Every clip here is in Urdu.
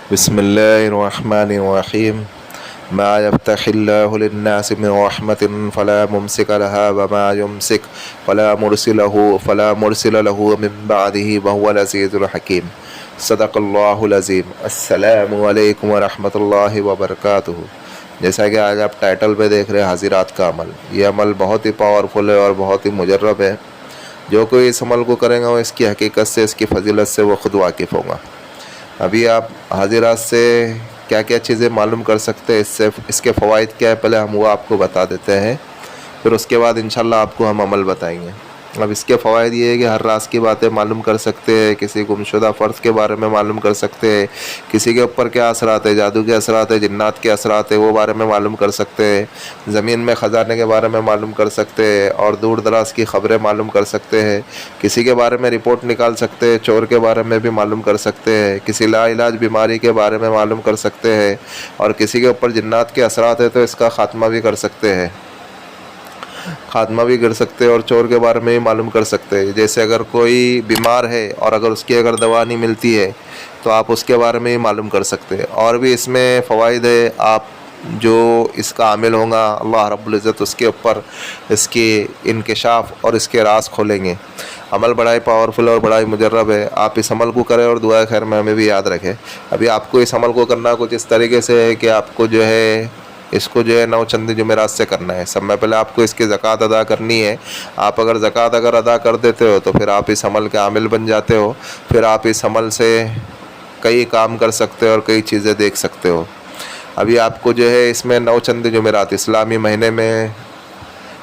بسم الله الرحمن الرحيم. ما يفتح الله للناس من رحمة فلا ممسك لها وما يمسك فلا مرسل له من بعده وهو العزيز الحكيم. صدق اللہ العظیم. السلام علیکم ورحمۃ اللہ وبرکاتہ. جیسا کہ آج آپ ٹائٹل پہ دیکھ رہے ہیں حاضرات کا عمل، یہ عمل بہت ہی پاورفل ہے اور بہت ہی مجرب ہے. جو کوئی اس عمل کو کرے گا وہ اس کی حقیقت سے، اس کی فضیلت سے وہ خود واقف ہوگا. ابھی آپ حاضرات سے کیا کیا چیزیں معلوم کر سکتے ہیں، اس کے فوائد کیا ہے، پہلے ہم وہ آپ کو بتا دیتے ہیں، پھر اس کے بعد انشاءاللہ آپ کو ہم عمل بتائیں گے. اب اس کے فوائد یہ ہے کہ ہر راز کی باتیں معلوم کر سکتے ہیں، کسی گمشدہ فرد کے بارے میں معلوم کر سکتے ہیں، کسی کے اوپر کیا اثرات ہے، جادو کے اثرات ہے، جنات کے اثرات ہے، وہ بارے میں معلوم کر سکتے ہیں، زمین میں خزانے کے بارے میں معلوم کر سکتے ہیں، اور دور دراز کی خبریں معلوم کر سکتے ہیں، کسی کے بارے میں رپورٹ نکال سکتے ہیں، چور کے بارے میں بھی معلوم کر سکتے ہیں، کسی لا علاج بیماری کے بارے میں معلوم کر سکتے ہیں، اور کسی کے اوپر جنات کے اثرات ہے تو اس کا خاتمہ بھی کر سکتے ہیں، اور چور کے بارے میں بھی معلوم کر سکتے ہیں. جیسے اگر کوئی بیمار ہے اور اگر اس کی دوا نہیں ملتی ہے تو آپ اس کے بارے میں بھی معلوم کر سکتے ہیں. اور بھی اس میں فوائد ہے. آپ جو اس کا عامل ہوں گا اللہ رب العزت اس کے اوپر اس کی انکشاف اور اس کے راز کھولیں گے. عمل بڑا ہی پاورفل اور بڑا ہی مجرب ہے. آپ اس عمل کو کریں اور دعائے خیر میں ہمیں بھی یاد رکھیں. ابھی آپ کو اس عمل کو کرنا کچھ اس طریقے سے ہے کہ آپ کو اس کو 9 چند جمعرات سے کرنا ہے. سب میں پہلے آپ کو اس کی زکوٰۃ ادا کرنی ہے. آپ اگر زکوٰۃ ادا کر دیتے ہو تو پھر آپ اس عمل کے عامل بن جاتے ہو. پھر آپ اس عمل سے کئی کام کر سکتے ہو اور کئی چیزیں دیکھ سکتے ہو. ابھی آپ کو اس میں 9 چند جمعرات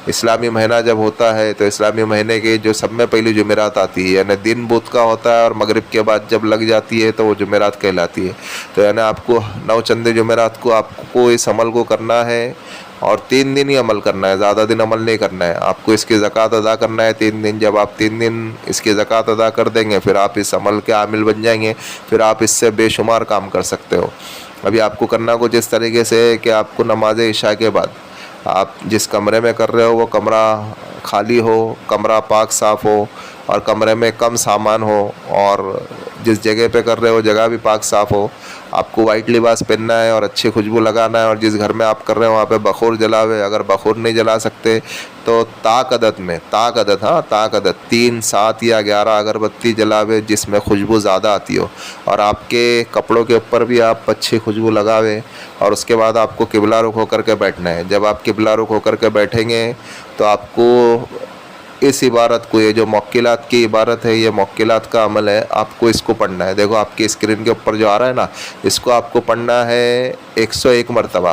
اسلامی مہینہ جب ہوتا ہے تو اسلامی مہینے کی جو سب میں پہلی جمعرات آتی ہے، یعنی دن بدھ کا ہوتا ہے اور مغرب کے بعد جب لگ جاتی ہے تو وہ جمعرات کہلاتی ہے. تو یعنی آپ کو 9 چند جمعرات کو آپ کو اس عمل کو کرنا ہے اور 3 دن ہی عمل کرنا ہے، زیادہ دن عمل نہیں کرنا ہے. آپ کو اس کی زکوٰۃ ادا کرنا ہے 3 دن. جب آپ 3 دن اس کی زکوٰۃ ادا کر دیں گے پھر آپ اس عمل کے عامل بن جائیں گے. پھر آپ اس سے بے شمار کام کر سکتے ہو. ابھی آپ کو کرنا کچھ اس طریقے سے ہے کہ آپ کو نماز عشاء کے بعد آپ جس کمرے میں کر رہے ہو وہ کمرہ خالی ہو، کمرہ پاک صاف ہو، اور کمرے میں کم سامان ہو، اور جس جگہ پہ کر رہے ہو جگہ بھی پاک صاف ہو. آپ کو وائٹ لباس پہننا ہے اور اچھی خوشبو لگانا ہے، اور جس گھر میں آپ کر رہے ہو وہاں پہ بخور جلاوے. اگر بخور نہیں جلا سکتے تو طاق عدد 3، 7 یا 11 اگربتی جلاوے جس میں خوشبو زیادہ آتی ہو. اور آپ کے کپڑوں کے اوپر بھی آپ اچھی خوشبو لگاوے. اور اس کے بعد آپ کو قبلہ رخ ہو کر کے بیٹھنا ہے. جب آپ قبلہ رخ ہو کر کے بیٹھیں گے تو آپ کو اس عبارت کو، یہ جو موکلات کی عبارت ہے، یہ موکلات کا عمل ہے، آپ کو اس کو پڑھنا ہے. دیکھو آپ کی اسکرین کے اوپر جو آ رہا ہے نا، اس کو آپ کو پڑھنا ہے 101 مرتبہ.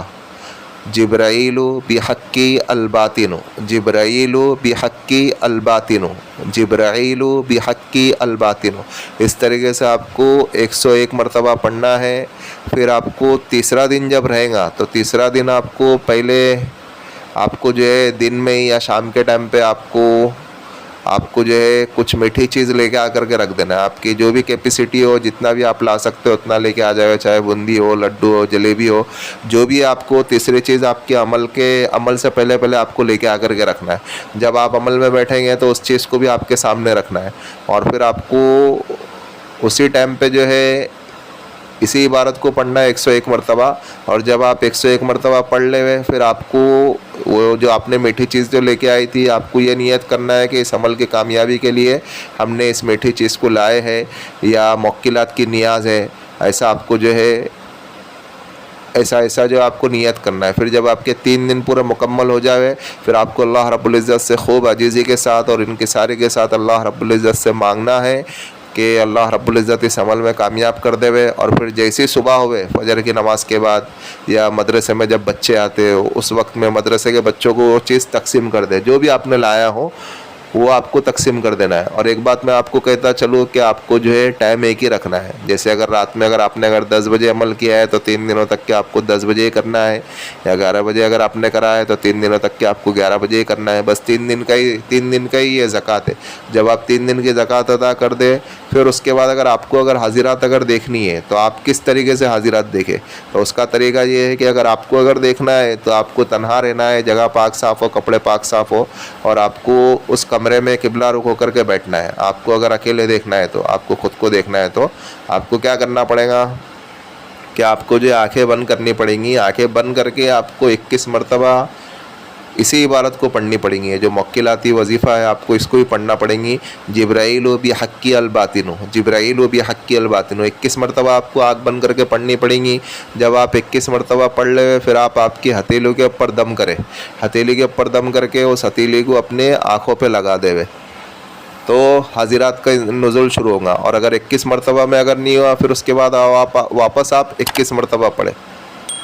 جبرائیل بحقی الباطن، جبرائیل بحقی الباطن، جبرائیل بحقی الباطن. اس طریقے سے آپ کو 101 مرتبہ پڑھنا ہے. پھر آپ کو تیسرا دن جب رہے گا تو تیسرا دن آپ کو پہلے آپ کو دن میں یا شام کے ٹائم پہ آپ کو کچھ میٹھی چیز لے کے آ کر کے رکھ دینا ہے. آپ کی جو بھی کیپیسٹی ہو، جتنا بھی آپ لا سکتے ہو اتنا لے کے آ جائے گا، چاہے بندی ہو، لڈو ہو، جلیبی ہو، جو بھی آپ کو تیسری چیز آپ کے عمل سے پہلے آپ کو لے کے آ کر کے رکھنا ہے. جب آپ عمل میں بیٹھیں گے تو اس چیز کو بھی آپ کے سامنے رکھنا ہے. اور پھر آپ کو اسی ٹائم پہ اسی عبارت کو پڑھنا ہے 101 مرتبہ. اور جب آپ 101 مرتبہ پڑھ لے ہوئے پھر آپ کو وہ جو آپ نے میٹھی چیز جو لے کے آئی تھی، آپ کو یہ نیت کرنا ہے کہ اس عمل کی کامیابی کے لیے ہم نے اس میٹھی چیز کو لائے ہے، یا موکلات کی نیاز ہے. ایسا آپ کو ایسا جو آپ کو نیت کرنا ہے. پھر جب آپ کے 3 دن پورے مکمل ہو جائے پھر آپ کو اللہ رب العزت سے خوب عاجزی کے ساتھ اور انکساری کے ساتھ اللہ رب العزت سے مانگنا ہے کہ اللہ رب العزت اس عمل میں کامیاب کر دے ہوئے. اور پھر جیسی صبح ہوئے فجر کی نماز کے بعد یا مدرسے میں جب بچے آتے ہو اس وقت میں مدرسے کے بچوں کو وہ چیز تقسیم کر دے، جو بھی آپ نے لایا ہو وہ آپ کو تقسیم کر دینا ہے. اور ایک بات میں آپ کو کہتا چلوں کہ آپ کو ٹائم ایک ہی رکھنا ہے. جیسے اگر رات میں آپ نے 10 بجے عمل کیا ہے تو 3 دنوں تک کہ آپ کو 10 بجے ہی کرنا ہے، یا 11 بجے اگر آپ نے کرا ہے تو 3 دنوں تک کہ آپ کو 11 بجے ہی کرنا ہے. بس 3 دن کا ہی یہ زکوٰۃ ہے. جب آپ 3 دن کی زکوٰۃ ادا کر دیں پھر اس کے بعد آپ کو حاضرات دیکھنی ہے تو آپ کس طریقے سے حاضرات دیکھیں. تو اس کا طریقہ یہ ہے کہ آپ کو دیکھنا ہے تو آپ کو تنہا رہنا ہے، جگہ پاک صاف ہو، کپڑے پاک صاف ہو، اور آپ کو اس کمرے میں قبلہ رخ ہو کر کے بیٹھنا ہے. آپ کو اکیلے دیکھنا ہے تو آپ کو خود کو دیکھنا ہے تو آپ کو کیا کرنا پڑے گا، کہ آپ کو جو آنکھیں بند کرنی پڑیں گی. آنکھیں بند کر کے آپ کو 21 مرتبہ اسی عبارت کو پڑھنی پڑیں گی. جو موکلاتی وظیفہ ہے آپ کو اس کو بھی پڑھنا پڑیں گی. جبرائیل بحقی الباطن، جبرائیل بحقی الباطن 21 مرتبہ آپ کو آنکھ بند کر کے پڑھنی پڑیں گی. جب آپ 21 مرتبہ پڑھ لے پھر آپ کی ہتھیلیوں کے اوپر دم کریں. ہتھیلی کے اوپر دم کر کے اس ہتھیلی کو اپنے آنکھوں پہ لگا دے وے تو حاضرات کا نزول شروع ہوگا. اور اگر 21 مرتبہ میں اگر نہیں ہوا پھر اس کے بعد واپس آپ 21 مرتبہ پڑھیں.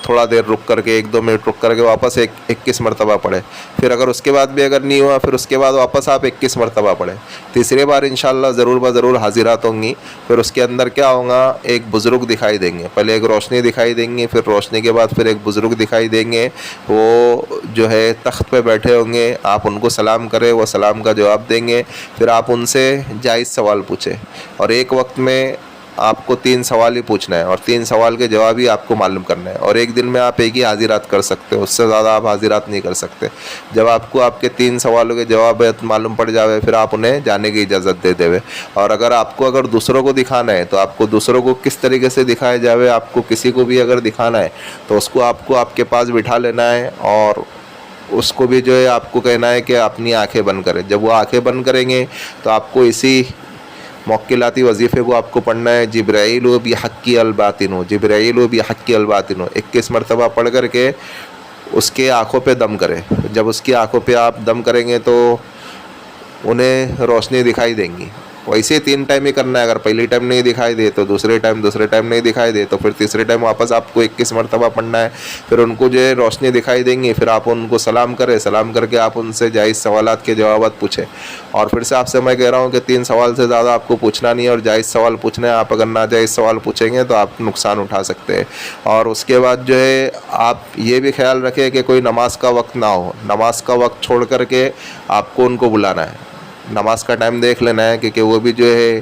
تھوڑا دیر رک کر کے 1-2 منٹ رک کر کے واپس 21 مرتبہ پڑھیں. پھر اگر اس کے بعد بھی اگر نہیں ہوا پھر اس کے بعد واپس آپ 21 مرتبہ پڑھیں. تیسری بار انشاءاللہ ضرور حاضرات ہوں گی. پھر اس کے اندر کیا ہوگا، ایک بزرگ دکھائی دیں گے. پہلے ایک روشنی دکھائی دیں گی، پھر روشنی کے بعد پھر ایک بزرگ دکھائی دیں گے. وہ جو ہے تخت پہ بیٹھے ہوں گے. آپ ان کو سلام کریں، وہ سلام کا جواب دیں گے. پھر آپ ان سے جائز سوال پوچھیں. اور ایک وقت میں آپ کو 3 سوال ہی پوچھنا ہے اور 3 سوال کے جواب ہی آپ کو معلوم کرنا ہے. اور ایک دن میں آپ ایک ہی حاضرات کر سکتے ہو، اس سے زیادہ آپ حاضرات نہیں کر سکتے. جب آپ کو آپ کے 3 سوالوں کے جواب معلوم پڑ جاوے پھر آپ انہیں جانے کی اجازت دے دے. اور اگر دوسروں کو دکھانا ہے تو آپ کو دوسروں کو کس طریقے سے دکھایا جاوے. آپ کو کسی کو بھی اگر دکھانا ہے تو اس کو آپ کے پاس بٹھا لینا ہے اور اس کو بھی جو ہے آپ کو کہنا ہے کہ اپنی آنکھیں بند کریں. جب وہ آنکھیں بند کریں گے تو آپ کو اسی موکلاتی وظیفے کو آپ کو پڑھنا ہے. جبرائیل بحقی الباطن، جبرائیل بحقی الباطن 21 مرتبہ پڑھ کر کے اس کے آنکھوں پہ دم کریں. جب اس کی آنکھوں پہ آپ دم کریں گے تو انہیں روشنی دکھائی دیں گی. ویسے 3 ٹائم ہی کرنا ہے. اگر پہلی ٹائم نہیں دکھائی دے تو دوسرے ٹائم نہیں دکھائی دے تو پھر تیسرے ٹائم واپس آپ کو 21 مرتبہ پڑھنا ہے. پھر ان کو جو ہے روشنی دکھائی دیں گی. پھر آپ ان کو سلام کریں، سلام کر کے آپ ان سے جائز سوالات کے جوابات پوچھیں. اور پھر سے آپ سے میں کہہ رہا ہوں کہ 3 سوال سے زیادہ آپ کو پوچھنا نہیں ہے اور جائز سوال پوچھنا ہے. آپ اگر ناجائز سوال پوچھیں گے تو آپ نقصان اٹھا سکتے ہیں. اور اس کے بعد جو ہے آپ یہ بھی خیال رکھیں کہ کوئی نماز کا وقت نہ ہو. نماز کا وقت چھوڑ کر کے آپ کو ان کو بلانا ہے. نماز کا ٹائم دیکھ لینا ہے کیونکہ وہ بھی جو ہے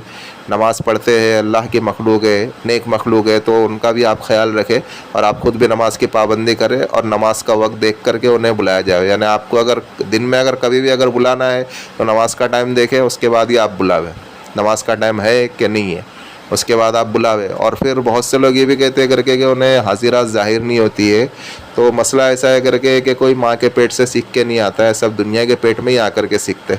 نماز پڑھتے ہیں، اللہ کی مخلوق ہے، نیک مخلوق ہے، تو ان کا بھی آپ خیال رکھیں. اور آپ خود بھی نماز کی پابندی کریں اور نماز کا وقت دیکھ کر کے انہیں بلایا جائے. یعنی آپ کو اگر دن میں اگر کبھی بھی اگر بلانا ہے تو نماز کا ٹائم دیکھیں، اس کے بعد ہی آپ بلاویں. نماز کا ٹائم ہے کہ نہیں ہے اس کے بعد آپ بلاویں. اور پھر بہت سے لوگ یہ بھی کہتے ہیں کر کے کہ انہیں حاضرات ظاہر نہیں ہوتی ہے. تو مسئلہ ایسا ہے کر کے کہ کوئی ماں کے پیٹ سے سیکھ کے نہیں آتا ہے، سب دنیا کے پیٹ میں ہی آ کر کے سیکھتے.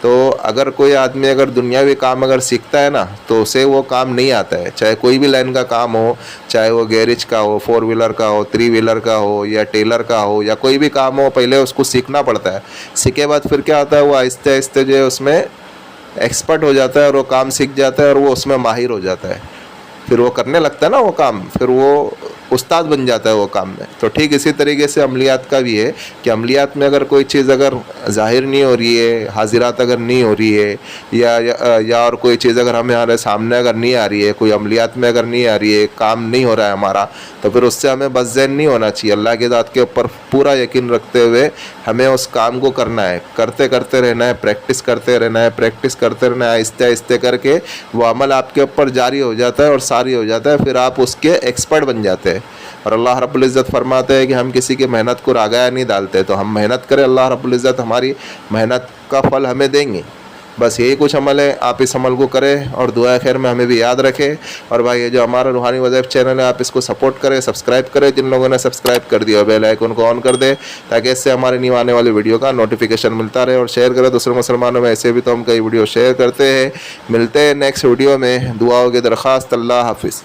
تو اگر کوئی آدمی اگر دنیاوی کام اگر سیکھتا ہے نا تو اسے وہ کام نہیں آتا ہے. چاہے کوئی بھی لائن کا کام ہو، چاہے وہ گیریج کا ہو، 4 ویلر کا ہو، 3 ویلر کا ہو، یا ٹیلر کا ہو، یا کوئی بھی کام ہو، پہلے اس کو سیکھنا پڑتا ہے. سیکھے بعد پھر کیا ہوتا ہے، وہ آہستہ آہستہ جو ہے اس میں ایکسپرٹ ہو جاتا ہے اور وہ کام سیکھ جاتا ہے اور وہ اس میں ماہر ہو جاتا ہے. پھر وہ کرنے لگتا ہے نا وہ کام، پھر وہ استاد بن جاتا ہے وہ کام میں. تو ٹھیک اسی طریقے سے عملیات کا بھی ہے کہ عملیات میں اگر کوئی چیز اگر ظاہر نہیں ہو رہی ہے، حاضرات اگر نہیں ہو رہی ہے، یا اور کوئی چیز اگر ہمارے سامنے اگر نہیں آ رہی ہے، کوئی عملیات میں اگر نہیں آ رہی ہے، کام نہیں ہو رہا ہے ہمارا، تو پھر اس سے ہمیں بد ذہن نہیں ہونا چاہیے. اللہ کی ذات کے اوپر پورا یقین رکھتے ہوئے ہمیں اس کام کو کرنا ہے. کرتے رہنا ہے، پریکٹس کرتے رہنا ہے، آہستہ آہستہ کر کے وہ عمل آپ کے اوپر جاری ہو جاتا ہے اور ساری ہو جاتا ہے. پھر آپ اس کے ایکسپرٹ بن جاتے ہیں. اور اللہ رب العزت فرماتے ہیں کہ ہم کسی کی محنت کو راگایا نہیں ڈالتے. تو ہم محنت کریں، اللہ رب العزت ہماری محنت کا پھل ہمیں دیں گے. بس یہی کچھ عمل ہے. آپ اس عمل کو کریں اور دعا خیر میں ہمیں بھی یاد رکھیں. اور بھائی یہ جو ہمارا روحانی وظائف چینل ہے آپ اس کو سپورٹ کریں، سبسکرائب کریں. جن لوگوں نے سبسکرائب کر دیا بیل آئیکن کو آن کر دیں تاکہ اس سے ہمارے نیو آنے والی ویڈیو کا نوٹیفیکیشن ملتا رہے. اور شیئر کریں دوسرے مسلمانوں میں. ایسے بھی تو ہم کئی ویڈیو شیئر کرتے ہیں. ملتے ہیں نیکسٹ ویڈیو میں. دعاؤں کی درخواست. اللہ حافظ.